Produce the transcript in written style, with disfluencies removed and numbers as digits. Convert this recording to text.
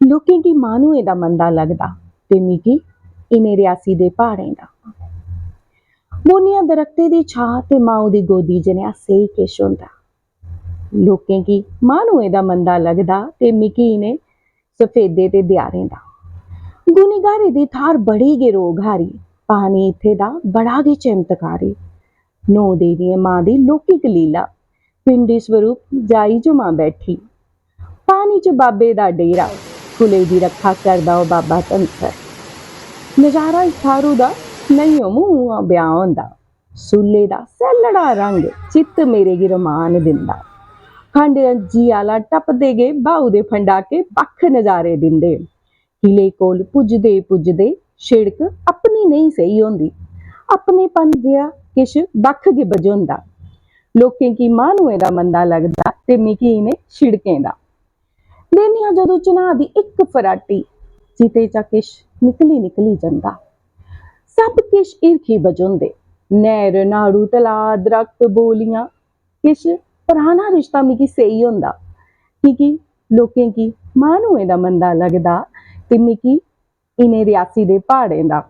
लोकें की मानू एदा मंदा लगदा ते मिगी इने रियासी दे प्हाड़ें दा। बोनिया दरख्ते दी छां ते माऊ दी गोदी जनेहा सेही किश होंदा। लोकें की मानू एदा मंदा लगदा ते मिगी इने सफेदे ते दयारें दा। गुनीगारी दी थार बड़ी गै रोग हारी, पानी इत्थे दा बड़ा गै चमत्कारी। नौ देवियें मां दी लौकिक लीला, पिंडी स्वरूप जाई जुमा बैठी। पानी च बाबे दा डेरा, खुले दी रखा करदा ओ बाबा धनसर। नजारा इस थारू दा नहीं मूंह ब्याह होंदा। सुल्ले दा सैलड़ा रंग चित्त मेरे गी रमान दिंदा। खंड जी आला टपदे गे बाऊ दे फंडाके बक्ख नजारे दिंदे। किले कोल पुजदे पुजदे शिड़क अपनी नहीं सही होंदी। अपनेपन जिहा किश बक्ख गै बजोंदा। लोकें की माह्नूएं दा मंदा लगदा ते मिगी इनें शिड़कें दा। देनिया जदों चनां दी इक फराटी, चिते चा किश निकली निकली जंदा। सब किश हिरखी बजोंदे, नैर नाड़ू तलाऽ दरख्त बोलियां, किश पराना रिश्ता मिगी सेही होंदा। कि लोकें की माह्नूएं दा मंदा लगदा ते मिगी इनें रियासी दे प्हाड़ें दा।